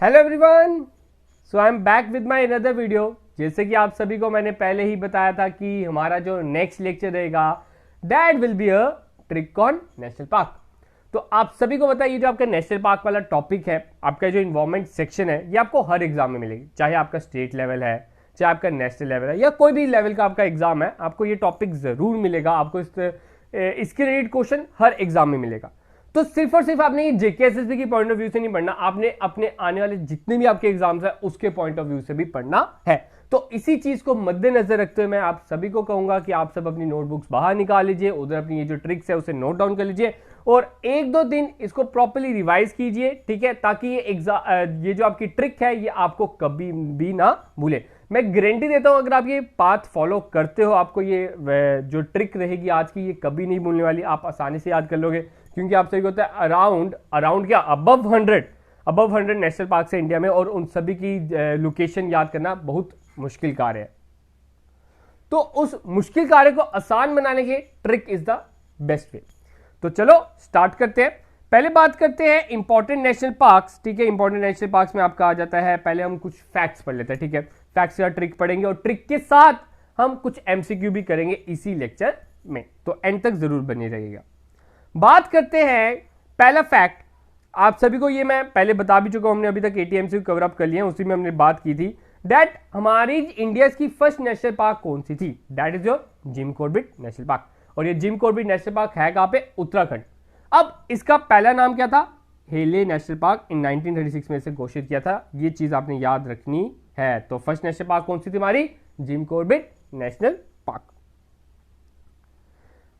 Hello everyone, so I am back with my another video. जैसे कि आप सभी को मैंने पहले ही बताया था कि हमारा जो नेक्स्ट लेक्चर रहेगा that will be a trick on national park. तो आप सभी को बताइए, जो आपका नेशनल पार्क वाला टॉपिक है, आपका जो इन्वायरमेंट सेक्शन है, ये आपको हर एग्जाम में मिलेगी, चाहे आपका स्टेट लेवल है, चाहे आपका नेशनल लेवल है, या कोई भी लेवल का आपका एग्जाम है, आपको ये टॉपिक जरूर मिलेगा। आपको इसके रिलेटेड क्वेश्चन हर एग्जाम में मिलेगा। तो सिर्फ और सिर्फ आपने ये जेके एसएसबी की पॉइंट ऑफ व्यू से नहीं पढ़ना, आपने अपने आने वाले जितने भी आपके एग्जाम्स है उसके पॉइंट ऑफ व्यू से भी पढ़ना है। तो इसी चीज को मद्देनजर रखते हुए मैं आप सभी को कहूंगा कि आप सब अपनी नोटबुक्स बाहर निकाल लीजिए, उधर अपनी ये जो ट्रिक्स है उसे नोट डाउन कर लीजिए और एक दो दिन इसको प्रॉपर्ली रिवाइज कीजिए, ठीक है, ताकि ये जो आपकी ट्रिक है ये आपको कभी भी ना भूले। मैं गारंटी देता हूं, अगर आप ये पाथ फॉलो करते हो, आपको ये जो ट्रिक रहेगी आज की, ये कभी नहीं भूलने वाली, आप आसानी से याद कर लोगे। क्योंकि आप सभी को होता है अराउंड क्या अबव 100 नेशनल पार्क है इंडिया में, और उन सभी की लोकेशन याद करना बहुत मुश्किल कार्य है। तो उस मुश्किल कार्य को आसान बनाने के trick is the best way. तो चलो स्टार्ट करते हैं। पहले बात करते हैं इंपॉर्टेंट नेशनल पार्क्स, ठीक है। इंपॉर्टेंट नेशनल पार्क्स में आपका आ जाता है, पहले हम कुछ फैक्ट्स पढ़ लेते हैं, ठीक है। फैक्ट्स का ट्रिक पढ़ेंगे और ट्रिक के साथ हम कुछ एमसीक्यू भी करेंगे इसी लेक्चर में, तो एंड तक जरूर बने रहिएगा। बात करते हैं पहला फैक्ट। आप सभी को ये मैं पहले बता भी चुका हूं, हमने अभी तक एटीएमसी कवर अप कर लिया है, उसी में हमने बात की थी दैट हमारी इंडिया की फर्स्ट नेशनल पार्क कौन सी थी, that is your Jim Corbett national park. और ये जिम कॉर्बेट नेशनल पार्क है कहां पे, उत्तराखंड। अब इसका पहला नाम क्या था, हेले नेशनल पार्क, इन 1936 में इसे घोषित किया था। ये चीज आपने याद रखनी है। तो फर्स्ट नेशनल पार्क कौन सी थी हमारी, जिम कॉर्बेट नेशनल पार्क।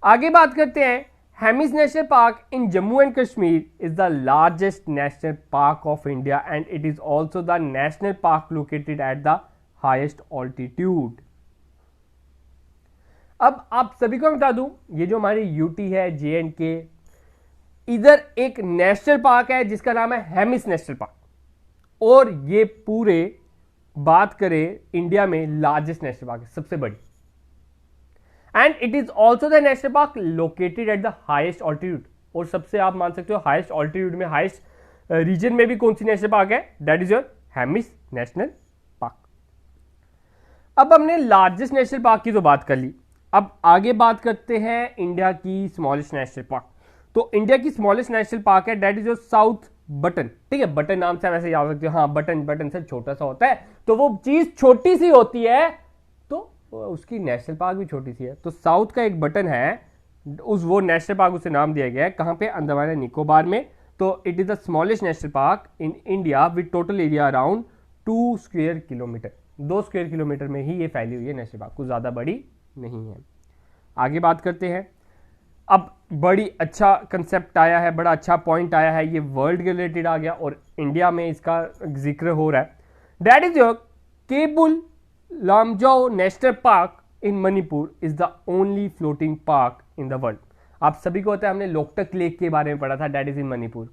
आगे बात करते हैं, Hemis national park in Jammu and Kashmir is the largest national park of India and it is also the national park located at the highest altitude. अब आप सभी को बता दूं, ये जो हमारी यूटी है, JNK, इधर एक नेशनल पार्क है जिसका नाम है हेमिस नेशनल पार्क, और ये पूरे बात करें इंडिया में लार्जेस्ट नेशनल पार्क है, सबसे बड़ी। And it is also the national park located at the highest altitude, और सबसे आप मान सकते हो हाईएस्ट ऑल्टीट्यूड में, हाईएस्ट रीजन में भी कौन सी नेशनल पार्क है, that is your Hemis national park. अब हमने लार्जेस्ट नेशनल पार्क की तो बात कर ली, अब आगे बात करते हैं इंडिया की स्मॉलेस्ट नेशनल पार्क। तो इंडिया की स्मॉलेस्ट नेशनल पार्क है that is your south button, ठीक है। बटन नाम से वैसे याद रखते हो, हाँ, बटन से छोटा सा होता है, तो वो चीज छोटी सी होती है तो उसकी नेशनल पार्क भी छोटी सी है। तो साउथ का एक बटन है, वो नेशनल पार्क उसे नाम दिया गया है, कहां पे, अंडमान एंड निकोबार में। तो it is the smallest national park in India with total area around 2 square kilometre. 2 square kilometre में ही ये फैली हुई है नेशनल पार्क, कुछ ज्यादा बड़ी नहीं है। आगे बात करते हैं, अब बड़ी अच्छा कंसेप्ट आया है, बड़ा अच्छा पॉइंट आया है, ये वर्ल्ड के रिलेटेड आ गया और इंडिया में इसका जिक्र हो रहा है। That is your Keibul Lamjao national park in Manipur is the only floating park in the world. आप सभी को होता है, हमने लोकटक लेक के बारे में पढ़ा था, दैट इज इन मणिपुर,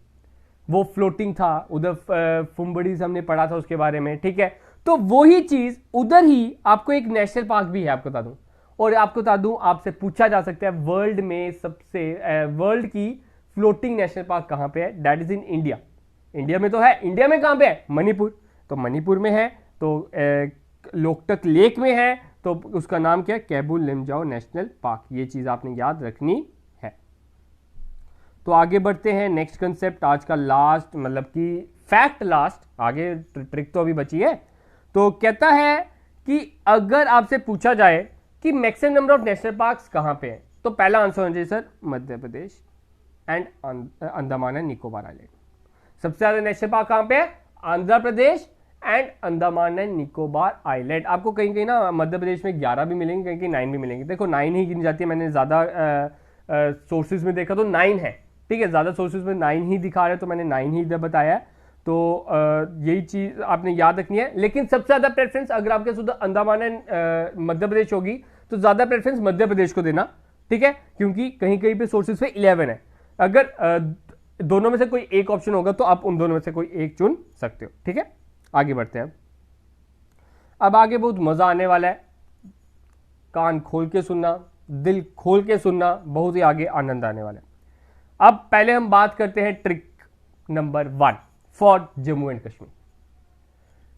वो फ्लोटिंग था। उधर फुम्बड़ी से हमने पढ़ा था उसके बारे में, ठीक है। तो वही चीज उधर ही आपको एक नेशनल पार्क भी है, आपको बता दूं, और आपको बता दूं, आपसे पूछा जा सकता है वर्ल्ड में सबसे वर्ल्ड की फ्लोटिंग नेशनल पार्क कहां पे है, that is in India. India में तो है, इंडिया में कहां पे है, मणिपुर। तो मणिपुर में है, तो लोकटक लेक में है, तो उसका नाम क्या है, केबुल लामजाओ नेशनल पार्क। ये चीज आपने याद रखनी है। तो आगे बढ़ते हैं, नेक्स्ट कंसेप्ट, आज का लास्ट, मतलब कि फैक्ट लास्ट, आगे ट्रिक तो अभी बची है। तो कहता है कि अगर आपसे पूछा जाए कि maximum number of national parks कहां पे हैं, तो पहला आंसर होना चाहिए sir Madhya Pradesh and Andaman and Nicobar island. सबसे ज्यादा नेशनल पार्क कहां पे है, Andhra Pradesh and Andaman and Nicobar island. आपको कहीं कहीं ना मध्य प्रदेश में 11 भी मिलेंगे, कहीं कहीं 9 भी मिलेंगे। देखो 9 ही गिनी जाती है, मैंने ज्यादा सोर्सेज में देखा तो 9 है, ठीक है। ज्यादा सोर्सेज में 9 ही दिखा रहे, तो मैंने 9 ही इधर बताया है। तो यही चीज आपने याद रखनी है। लेकिन सबसे ज्यादा प्रेफरेंस अगर आपके सुधा अंडमान एंड मध्य प्रदेश होगी, तो ज्यादा प्रेफरेंस मध्य प्रदेश को देना, ठीक है, क्योंकि कहीं कहीं पे सोर्सेज पे 11 है। अगर दोनों में से कोई एक ऑप्शन होगा तो आप उन दोनों में से कोई एक चुन सकते हो, ठीक है। आगे बढ़ते हैं, अब आगे बहुत मजा आने वाला है, कान खोल के सुनना, दिल खोल के सुनना, बहुत ही आगे आनंद आने वाला है। अब पहले हम बात करते हैं trick number 1 for Jammu and Kashmir.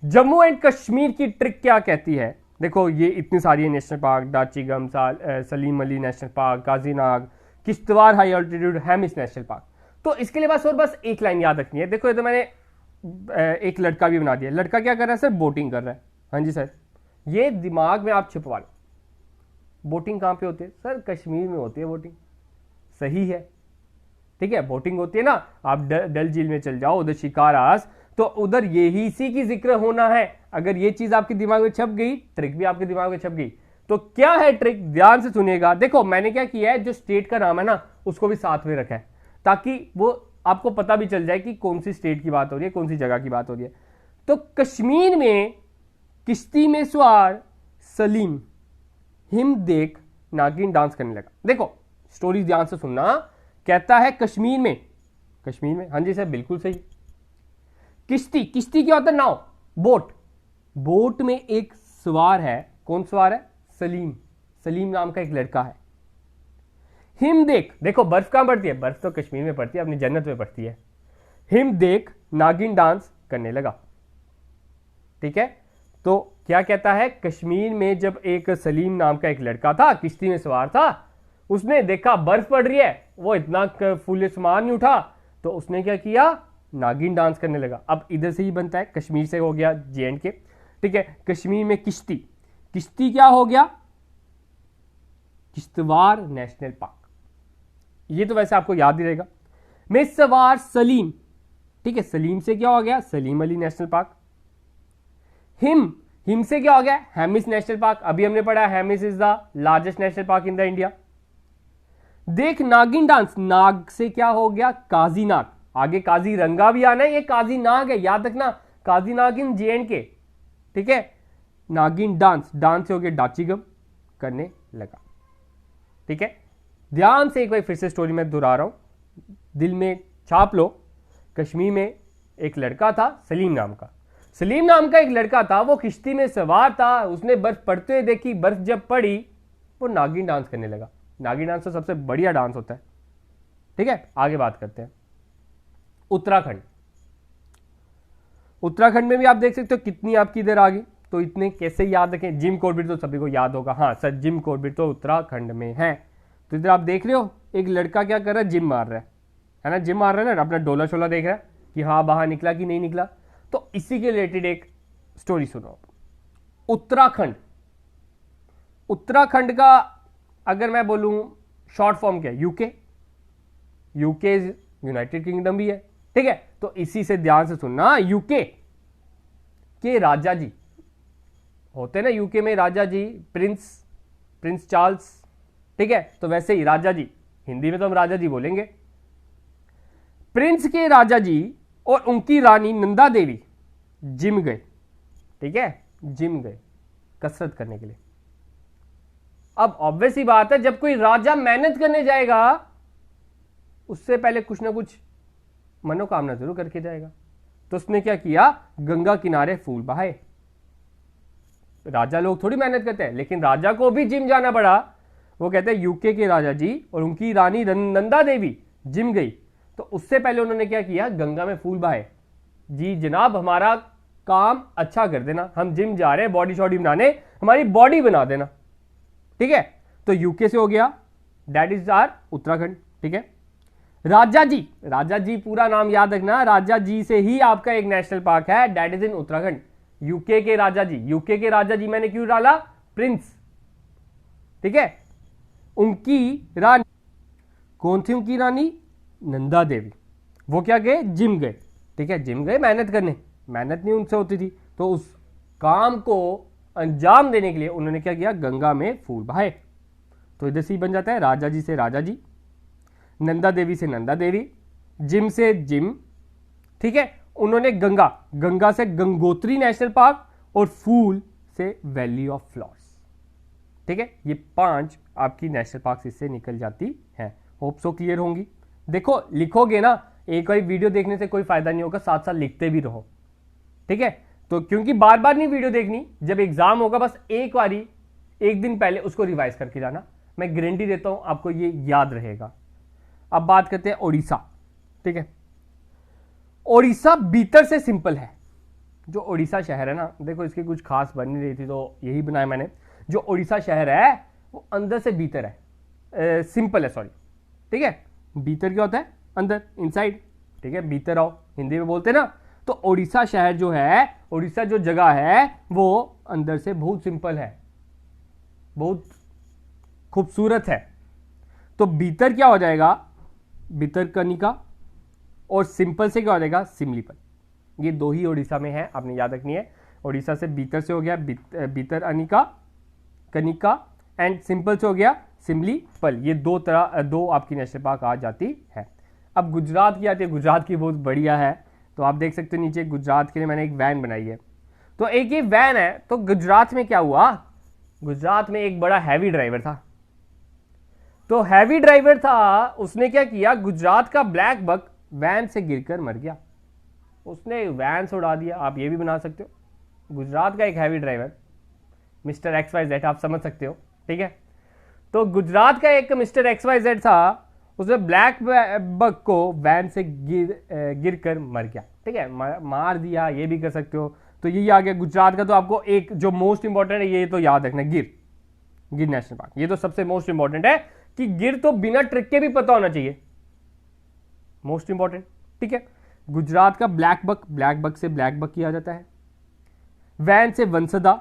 Jammu and Kashmir की ट्रिक क्या कहती है? देखो ये इतनी सारी है national park, Dachigam, Salim Ali national park, Kazinag, Kishtwar high altitude, Hemis national park. तो इसके लिए बस एक लाइन याद रखनी है। देखो ये तो मैंने एक लड़का भी बना दिया। लड़का क्या कर रहा है सर? बोटिंग कर रहा है। हाँ जी सर, ये दिमाग में आप छिपवा लो। बोटिंग कहाँ पे होती है सर? कश्मीर में होती है बोटिंग। सही है, ठीक है, बोटिंग होती है ना। आप डल झील में चल जाओ, उधर शिकारास, तो उधर यही इसी की जिक्र होना है। अगर ये चीज आपके दिमाग में छप गई, ट्रिक भी आपके दिमाग में छप गई। तो क्या है ट्रिक? ध्यान से सुनिएगा। देखो मैंने क्या किया है, जो स्टेट का नाम है ना उसको भी साथ में रखा है, ताकि वो आपको पता भी चल जाए कि कौन सी स्टेट की बात हो रही है, कौन सी जगह की बात हो रही है। तो कश्मीर में किश्ती में सवार सलीम हिम देख नागिन डांस करने लगा। देखो स्टोरी ध्यान से सुनना। कहता है कश्मीर में, हाँ जी सर बिल्कुल सही। किश्ती क्या होता है? नाव, बोट में एक सवार है। कौन सवार है? सलीम नाम का एक लड़का है। हिम देख, देखो बर्फ कहां पड़ती है? बर्फ तो कश्मीर में पड़ती है, अपनी जन्नत में पड़ती है। हिम देख नागिन डांस करने लगा। ठीक है, तो क्या कहता है? कश्मीर में जब एक सलीम नाम का एक लड़का था, किश्ती में सवार था, उसने देखा बर्फ पड़ रही है, वो इतना फूले सामान नहीं उठा, तो उसने क्या किया? नागिन डांस करने लगा। अब इधर से ही बनता है, कश्मीर से हो गया J&K। ठीक है, कश्मीर में किश्ती क्या हो गया? Kishtwar national park. ये तो वैसे आपको याद ही रहेगा। में सवार सलीम, ठीक है, सलीम से क्या हो गया? Salim Ali national park. Him से क्या हो गया? Hemis national park. अभी हमने पढ़ा Hemis is the largest national park in the India. देख नागिन डांस, नाग से क्या हो गया? काजीनाग। आगे काजीरंगा भी आना है, ये काजीनाग है, याद रखना। काजीनाग इन J&K। ठीक है, नागिन डांस से हो गया दाचीगम करने लगा। ठीक है, ध्यान से एक बार फिर से स्टोरी में दोहरा रहा हूं, दिल में छाप लो। कश्मीर में एक लड़का था सलीम नाम का एक लड़का था। वो किश्ती में सवार था, उसने बर्फ पड़ते हुए देखी। बर्फ जब पड़ी, वो नागिन डांस करने लगा। नागिन डांस तो सबसे बढ़िया डांस होता है। ठीक है, आगे बात करते हैं। उत्तराखंड में भी आप देख सकते हो कितनी आपकी इधर आ गई। तो इतने कैसे याद रखें? जिम कॉर्बेट तो सभी को याद होगा। हाँ सर, जिम कॉर्बेट तो उत्तराखंड में है। तो इधर आप देख रहे हो एक लड़का क्या कर रहा है? जिम मार रहा है ना, जिम मार रहा है ना, अपना डोला शोला देख रहा है कि हाँ बाहर निकला कि नहीं निकला। तो इसी के रिलेटेड एक स्टोरी सुनो। उत्तराखंड का अगर मैं बोलूं शॉर्ट फॉर्म क्या है? यूके यूनाइटेड किंगडम भी है। ठीक है, तो इसी से ध्यान से सुनना। यूके के राजा जी होते हैं ना, यूके में राजा जी, प्रिंस चार्ल्स। ठीक है, तो वैसे ही राजा जी, हिंदी में तो हम राजा जी बोलेंगे। प्रिंस के राजा जी और उनकी रानी नंदा देवी जिम गए। ठीक है, जिम गए कसरत करने के लिए। अब ऑब्वियस ही बात है, जब कोई राजा मेहनत करने जाएगा, उससे पहले कुछ ना कुछ मनोकामना जरूर करके जाएगा। तो उसने क्या किया? गंगा किनारे फूल बहाए। राजा लोग थोड़ी मेहनत करते हैं, लेकिन राजा को भी जिम जाना पड़ा। वो कहते हैं यूके के राजा जी और उनकी रानी नंदा देवी जिम गई, तो उससे पहले उन्होंने क्या किया? गंगा में फूल बहाए। जी जनाब, हमारा काम अच्छा कर देना, हम जिम जा रहे हैं बॉडी शॉडी बनाने, हमारी बॉडी बना देना। ठीक है, तो यूके से हो गया, दैट इज आर उत्तराखंड। ठीक है, राजा जी पूरा नाम याद रखना। राजा जी से ही आपका एक नेशनल पार्क है, that is in Uttarakhand. UK के राजा जी मैंने क्यों डाला? प्रिंस। ठीक है, उनकी रानी कौन थी? उनकी रानी नंदा देवी। वो क्या गए? जिम गए। ठीक है, जिम गए मेहनत करने, मेहनत नहीं उनसे होती थी, तो उस काम को अंजाम देने के लिए उन्होंने क्या किया? गंगा में फूल बहाए। तो इधर से ही बन जाता है राजा जी से राजा जी, नंदा देवी से नंदा देवी, जिम से जिम। ठीक है, उन्होंने गंगा से गंगोत्री नेशनल पार्क और फूल से वैली ऑफ फ्लावर्स। ठीक है, ये 5 आपकी नेशनल पार्क इससे निकल जाती हैं। होप सो क्लियर होंगी। देखो लिखोगे ना, एक बार वीडियो देखने से कोई फायदा नहीं होगा, साथ साथ लिखते भी रहो। ठीक है, तो क्योंकि बार बार नहीं वीडियो देखनी, जब एग्जाम होगा बस एक बारी, एक दिन पहले उसको रिवाइज करके जाना। मैं गारंटी देता हूं आपको ये याद रहेगा। अब बात करते हैं ओडिशा। ठीक है, ओडिशा भीतर से सिंपल है, जो उड़ीसा शहर है ना, देखो इसकी कुछ खास बन नहीं रही थी तो यही बनाया मैंने। जो उड़ीसा शहर है वो अंदर से भीतर है, सिंपल है, सॉरी, ठीक है। भीतर क्या होता है? अंदर, इनसाइड, ठीक है। भीतर आओ हिंदी में बोलते हैं ना। तो उड़ीसा शहर जो है, उड़ीसा जो जगह है वो अंदर से बहुत सिंपल है, बहुत खूबसूरत है। तो भीतर क्या हो जाएगा? भितरकनिका। और सिंपल से क्या हो जाएगा? सिमलीपल। ये दो ही उड़ीसा में है, आपने याद रखनी है। उड़ीसा से भीतर से हो गया भीतर अनिका कनिका, एंड सिंपल से हो गया सिमलीपल। ये दो आपकी नेशनल पार्क आ जाती है। अब गुजरात की आती है। गुजरात की बहुत बढ़िया है, तो आप देख सकते हो नीचे गुजरात के लिए मैंने एक वैन बनाई है। तो एक ये वैन है, तो गुजरात में क्या हुआ? गुजरात में एक बड़ा हैवी ड्राइवर था। तो हैवी ड्राइवर था, उसने क्या किया? गुजरात का ब्लैक बक वैन से गिरकर मर गया, उसने वैन से उड़ा दिया। आप ये भी बना सकते हो, गुजरात का एक हैवी ड्राइवर, मिस्टर XYZ, आप समझ सकते हो, ठीक है। तो गुजरात का एक मिस्टर XYZ था, उसने ब्लैक बक को वैन से गिर कर मर गया, ठीक है, मार दिया, ये भी कर सकते हो। तो यही आ गया गुजरात का। तो आपको एक जो मोस्ट इंपॉर्टेंट है ये तो याद रखना, गिर नेशनल पार्क। ये तो सबसे मोस्ट इंपॉर्टेंट है कि गिर तो बिना ट्रिक के भी पता होना चाहिए, मोस्ट इंपॉर्टेंट, ठीक है। गुजरात का ब्लैक बक से ब्लैक बक किया जाता है। वैन से वंसदा,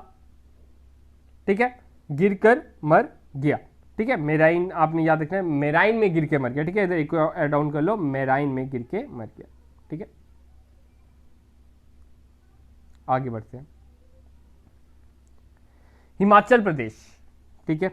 ठीक है, गिरकर मर गया, ठीक है। मेराइन आपने याद रखना है, मेराइन में गिर के मर गया, ठीक है। इधर एक ऐड डाउन कर लो, मेराइन में गिर के मर गया, ठीक है। आगे बढ़ते हैं। हिमाचल प्रदेश, ठीक है।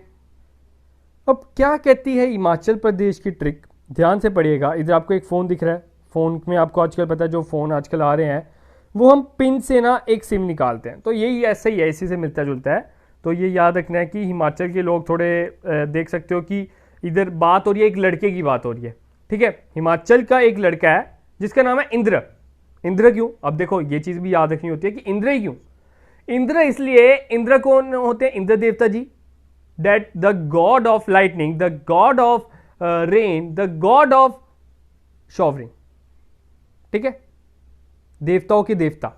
अब क्या कहती है हिमाचल प्रदेश की ट्रिक? ध्यान से पढ़िएगा। इधर आपको एक फ़ोन दिख रहा है, फ़ोन में आपको आजकल पता है जो फ़ोन आजकल आ रहे हैं वो हम पिन से ना एक सिम निकालते हैं। तो यही ऐसे ही है, इसी से मिलता जुलता है। तो ये याद रखना है कि हिमाचल के लोग थोड़े देख सकते हो कि इधर बात हो रही है, एक लड़के की बात हो रही है, ठीक है। हिमाचल का एक लड़का है जिसका नाम है इंद्र। इंद्र क्यों? अब देखो ये चीज़ भी याद रखनी होती है कि इंद्र ही क्यों? इंद्र इसलिए, इंद्र कौन होते हैं? इंद्र देवता ji, that the god of lightning, the god of rain, the god of showering, ठीक है, देवताओं के देवता।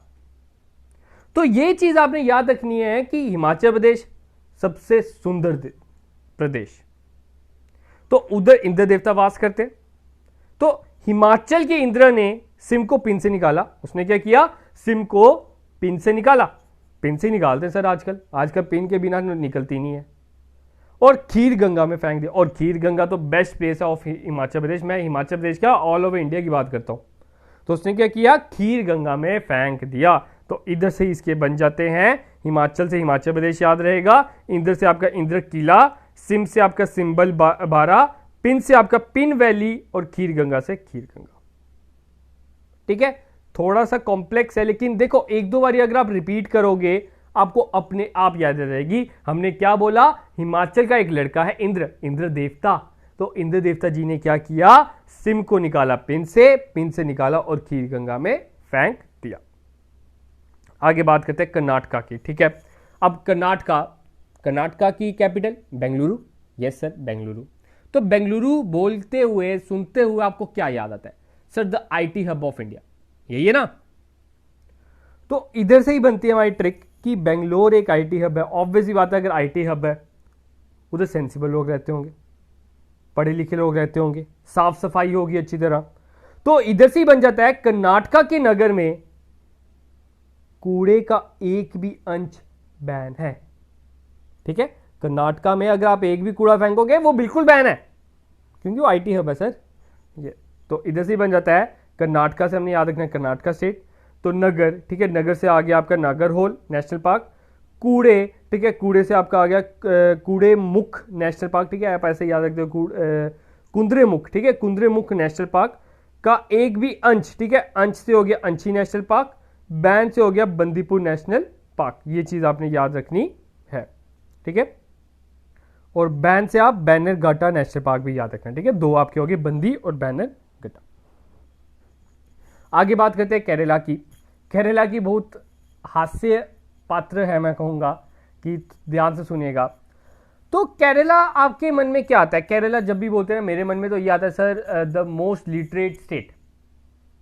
तो ये चीज आपने याद रखनी है कि हिमाचल प्रदेश सबसे सुंदर प्रदेश, तो उधर इंद्र देवता वास करते। तो हिमाचल के इंद्र ने सिम को पिन से निकाला। उसने क्या किया? सिम को पिन से निकाला। पिन से निकालते सर आजकल पिन के बिना निकलती नहीं है। और खीर गंगा में फेंक दिया। और खीर गंगा तो बेस्ट प्लेस है ऑफ हिमाचल प्रदेश। मैं हिमाचल प्रदेश का ऑल ओवर इंडिया की बात करता हूं। तो उसने क्या किया? खीर गंगा में फेंक दिया। तो इधर से इसके बन जाते हैं, हिमाचल से हिमाचल प्रदेश याद रहेगा, इंद्र से आपका इंद्र किला, सिम से आपका सिंबल बारा, पिन से आपका पिन वैली, और खीर गंगा से खीर गंगा, ठीक है। थोड़ा सा कॉम्प्लेक्स है, लेकिन देखो एक दो बार अगर आप रिपीट करोगे आपको अपने आप याद रहेगी। हमने क्या बोला? हिमाचल का एक लड़का है इंद्र देवता। तो इंद्र देवता जी ने क्या किया? सिम को निकाला पिन से निकाला और खीर गंगा में फेंक दिया। आगे बात करते हैं कर्नाटका की, ठीक है। अब कर्नाटका की capital Bengaluru. Yes sir, Bengaluru. तो बेंगलुरु बोलते हुए सुनते हुए आपको क्या याद आता है? Sir the IT hub of India, यही है ना। तो इधर से ही बनती है हमारी ट्रिक कि बेंगलोर एक IT हब है। ऑब्वियसली बात है, अगर IT हब है उधर सेंसिबल लोग रहते होंगे, पढ़े लिखे लोग रहते होंगे, साफ सफाई होगी अच्छी तरह। तो इधर से ही बन जाता है कर्नाटका के नगर में कूड़े का एक भी अंश बैन है, ठीक है। कर्नाटका में अगर आप एक भी कूड़ा फेंकोगे वो बिल्कुल बैन है, क्योंकि वो IT हब है सर ये। तो इधर से ही बन जाता है। कर्नाटका से हमने याद रखना है कर्नाटका स्टेट। तो नगर, ठीक है, नगर से आ गया आपका नागरहोल नेशनल पार्क। कूड़े, ठीक है, कूड़े से आपका आ गया कूड़ेमुख नेशनल पार्क, ठीक है, आप ऐसे याद रखते हो कुंद्रेमुख, ठीक है, कुंद्रेमुख नेशनल पार्क का एक भी अंश, ठीक है, अंश से हो गया अंशी नेशनल पार्क, बैन से हो गया बंदीपुर नेशनल पार्क। ये चीज आपने याद रखनी है, ठीक है। और बैन से आप बैनरघाटा नेशनल पार्क भी याद रखना, ठीक है। दो आपके हो गए, बंदी और बैनरघाटा। आगे बात करते हैं केरला की। केरला की बहुत हास्य पात्र है, मैं कहूंगा कि ध्यान से सुनिएगा। तो केरला आपके मन में क्या आता है? केरला जब भी बोलते हैं मेरे मन में तो ये आता है sir the most literate state.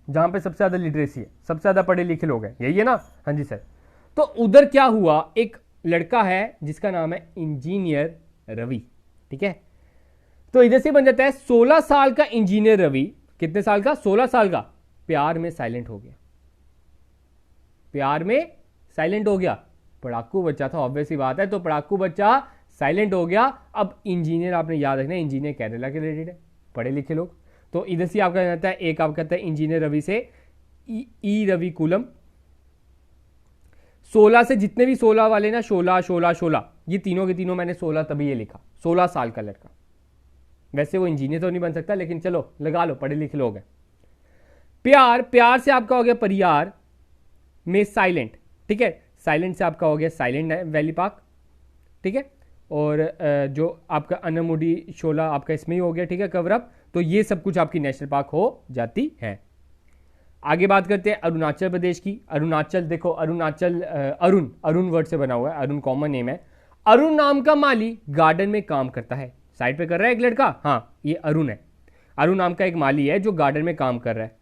जहां पे सबसे ज्यादा लिटरेसी है, सबसे ज्यादा पढ़े लिखे लोग हैं, यही है ना? हाँ जी सर। तो उधर क्या हुआ, एक लड़का है जिसका नाम है इंजीनियर रवि, ठीक है। तो इधर से बन जाता है 16 साल का इंजीनियर रवि, कितने साल का? 16 साल का, प्यार में साइलेंट हो गया, प्यार में साइलेंट हो गया। पढ़ाकू बच्चा था, ऑब्वियस ही बात है, तो पढ़ाकू बच्चा साइलेंट हो गया। अब इंजीनियर आपने याद रखना, इंजीनियर केरला के रिलेटेड है, पढ़े लिखे लोग। तो इधर से आपका जाता है, एक आपका कहता है इंजीनियर रवि से ई रवि कुलम। 16 से जितने भी 16 वाले ना, 16 16 16, ये तीनों के तीनों मैंने 16 तभी ये लिखा, 16 साल का लड़का। वैसे वो इंजीनियर तो नहीं बन सकता, लेकिन चलो लगा लो, पढ़े लिखे लोग हैं। प्यार, प्यार से आपका हो गया परियार में साइलेंट, ठीक है। साइलेंट से आपका हो गया साइलेंट वैली पार्क, ठीक है। और जो आपका अनमुडी शोला आपका इसमें ही हो गया, ठीक है, कवर अप। तो ये सब कुछ आपकी नेशनल पार्क हो जाती है। आगे बात करते हैं अरुणाचल प्रदेश की। अरुणाचल, देखो अरुणाचल, अरुण वर्ड से बना हुआ है, अरुण कॉमन नेम है। अरुण नाम का माली गार्डन में काम करता है, साइड पे कर रहा है एक लड़का, हाँ ये अरुण है। अरुण नाम का एक माली है जो गार्डन में काम कर रहा है।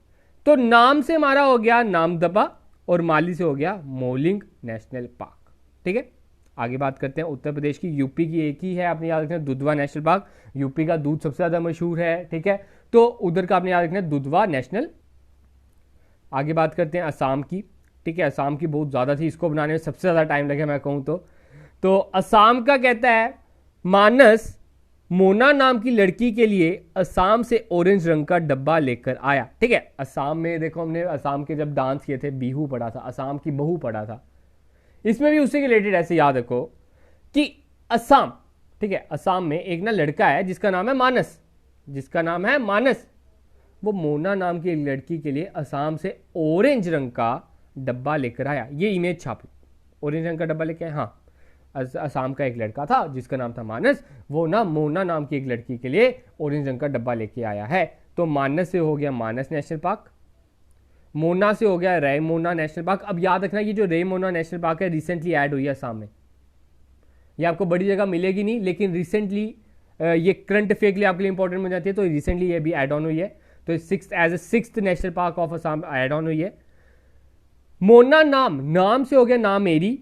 तो नाम से हमारा हो गया नामदफा और माली से हो गया मोलिंग नेशनल पार्क, ठीक है। आगे बात करते हैं उत्तर प्रदेश की। यूपी की एक ही है, आपने याद रखना है, दुधवा नेशनल पार्क। यूपी का दूध सबसे ज्यादा मशहूर है, ठीक है, तो उधर का आपने याद रखना है दुधवा नेशनल। आगे बात करते हैं असम की, ठीक है। असम की बहुत ज्यादा थी, इसको बनाने में सबसे ज्यादा टाइम लगे मैं कहूं तो असम का कहता है मानस मोना नाम की लड़की के लिए असम से ऑरेंज रंग का डब्बा लेकर आया, ठीक है। असम में देखो, हमने असम के जब डांस किए थे, बिहू पढ़ा था, असम की बहू पढ़ा था, इसमें भी उससे रिलेटेड ऐसे याद रखो कि असम, ठीक है, असम में एक ना लड़का है जिसका नाम है मानस, जिसका नाम है मानस। वो मोना नाम की एक लड़की के लिए असम से ऑरेंज रंग का डब्बा लेकर आया, ये इमेज छापी, ऑरेंज रंग का डब्बा लेके आया। हाँ, असम का एक लड़का था जिसका नाम था मानस, वो ना मोना नाम की एक लड़की के लिए ऑरेंज रंग का डब्बा लेके आया है। तो मानस से हो गया मानस नेशनल पार्क, मोना से हो गया रेमोना नेशनल पार्क। अब याद रखना, ये जो रेमोना नेशनल पार्क है रिसेंटली ऐड हुई है असम में, ये आपको बड़ी जगह मिलेगी नहीं, लेकिन रिसेंटली ये करंट अफेयर के लिए आपके लिए इंपॉर्टेंट बन जाती है, तो रिसेंटली ये भी ऐड ऑन हुई है। तो as a 6th national park of Assam add on हुई है। मोना नाम से हो गया नामेरी,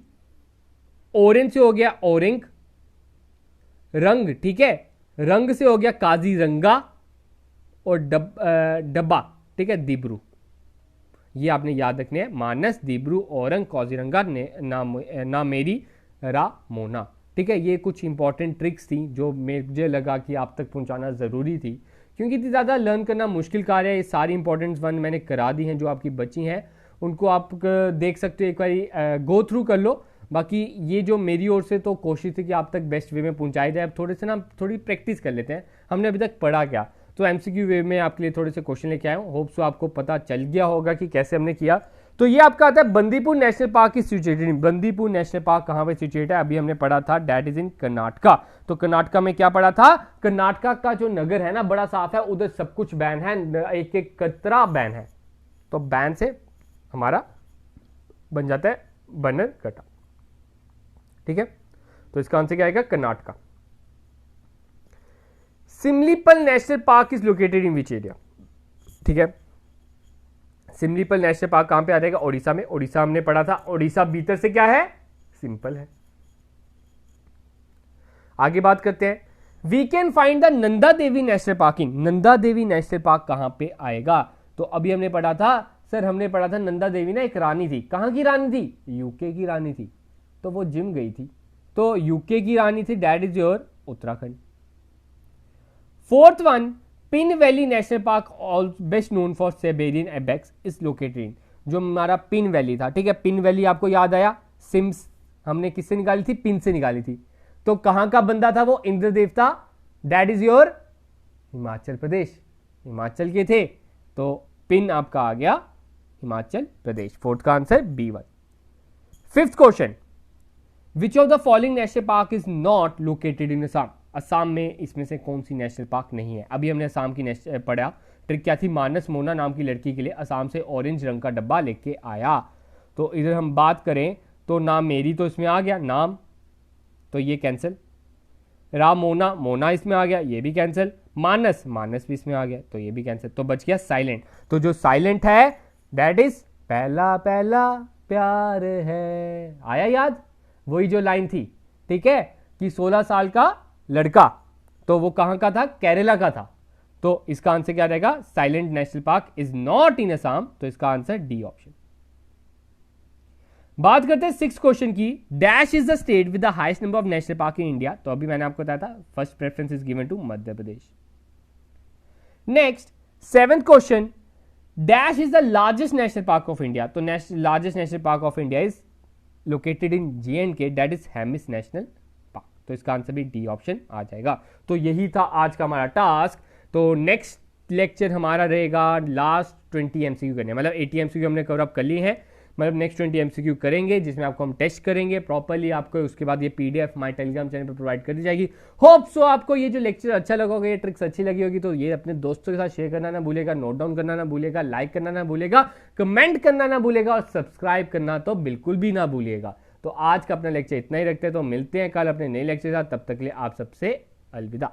ऑरेंज से हो गया औरंग, रंग, ठीक है, रंग से हो गया काजीरंगा, और डब्बा, ठीक है, दिब्रू। ये आपने याद रखने हैं, मानस, दिब्रू, औरंग, काजीरंगा, नामेरी, रामोना, ठीक है। ये कुछ इंपॉर्टेंट ट्रिक्स थी जो मुझे लगा कि आप तक पहुंचाना जरूरी थी, क्योंकि इतनी ज़्यादा लर्न करना मुश्किल कार्य है। ये सारी इंपॉर्टेंट वन मैंने करा दी हैं, जो आपकी बची हैं उनको आप देख सकते हो, एक बार गो थ्रू कर लो। बाकी ये जो मेरी ओर से तो कोशिश थी कि आप तक बेस्ट वे में पहुंचाई जाए। अब थोड़ी प्रैक्टिस कर लेते हैं, हमने अभी तक पढ़ा क्या। तो एमसीक्यू वे में आपके लिए थोड़े से क्वेश्चन लेके आया हूँ, होप सो आपको पता चल गया होगा कि कैसे हमने किया। तो ये आपका आता है बंदीपुर नेशनल पार्क की सिचुएटेड। बंदीपुर नेशनल पार्क कहाँ पे सिचुएट है, अभी हमने पढ़ा था, दैट इज इन कर्नाटका। तो कर्नाटका में क्या पढ़ा था, कर्नाटका का जो नगर है ना बड़ा साफ है, उधर सब कुछ बैन है, एक एक कतरा बैन है। तो बैन से हमारा बन जाता है बनरघट्टा, ठीक है। तो इसका आंसर क्या आएगा, Karnataka. Similipal national park is located in which area, ठीक है। सिमलीपल नेशनल पार्क कहां पे आ जाएगा, ओडिशा में। ओडिशा हमने पढ़ा था, ओडिशा भीतर से क्या है, सिंपल है। आगे बात करते हैं, we can find the Nanda Devi national park in. Nanda Devi national park कहां पे आएगा, तो अभी हमने पढ़ा था सर, हमने पढ़ा था नंदा देवी ना एक रानी थी। कहां की रानी थी, यूके की रानी थी, तो वो जिम गई थी, तो यूके की रानी थी, that is your Uttarakhand. 4th one, pin valley national park, all best known for Siberian ibex, is located इन। जो हमारा पिन वैली था, ठीक है, पिन वैली आपको याद आया, सिम्स हमने किससे निकाली थी, पिन से निकाली थी। तो कहां का बंदा था वो, इंद्र देवता, that is your Himachal Pradesh, Himachal के थे। तो पिन आपका आ गया हिमाचल प्रदेश। 4th का answer B1। 5th question, which of the following national park is not located in Assam. Assam में इसमें से कौन सी नेशनल पार्क नहीं है। अभी हमने असम की पढ़ा, ट्रिक क्या थी, मानस मोना नाम की लड़की के लिए असम से ऑरेंज रंग का डब्बा लेके आया। तो इधर हम बात करें तो नाम मेरी तो इसमें आ गया नाम, तो ये कैंसिल। रामोना, मोना इसमें आ गया, ये भी कैंसिल। मानस, मानस भी इसमें आ गया तो ये भी कैंसिल, तो बच गया साइलेंट। तो जो साइलेंट है दैट इज पहला पहला प्यार है। आया याद? वही जो लाइन थी, ठीक है, कि 16 साल का लड़का, तो वो कहां का था? केरला का था। तो इसका आंसर क्या रहेगा? Silent national park is not in Assam, तो इसका आंसर डी ऑप्शन। बात करते हैं 6th क्वेश्चन की। Dash is the state with the highest number of national park in India. तो अभी मैंने आपको बताया था first preference is given to Madhya Pradesh. Next 7th question, dash is the largest national park of India. तो largest national park of India is located in J&K, that is Hemis national park. तो इसका answer भी डी ऑप्शन आ जाएगा। तो यही था आज का हमारा टास्क। तो नेक्स्ट लेक्चर हमारा रहेगा लास्ट 20 MCQ करने, मतलब 80 MCQ हमने कवर अप कर ली है, मतलब नेक्स्ट 20 MCQ करेंगे जिसमें आपको हम टेस्ट करेंगे प्रॉपर्ली। आपको उसके बाद ये PDF हमारे टेलीग्राम चैनल पर प्रोवाइड कर दी जाएगी। होप सो आपको ये जो लेक्चर अच्छा लगा होगा, ये ट्रिक्स अच्छी लगी होगी, तो ये अपने दोस्तों के साथ शेयर करना ना भूलेगा, नोट डाउन करना ना भूलेगा, लाइक करना ना भूलेगा, कमेंट करना ना भूलेगा और सब्सक्राइब करना तो बिल्कुल भी ना भूलिएगा। तो आज का अपना लेक्चर इतना ही रखते हैं, तो मिलते हैं कल अपने नए लेक्चर के साथ। तब तक के लिए आप सबसे अलविदा।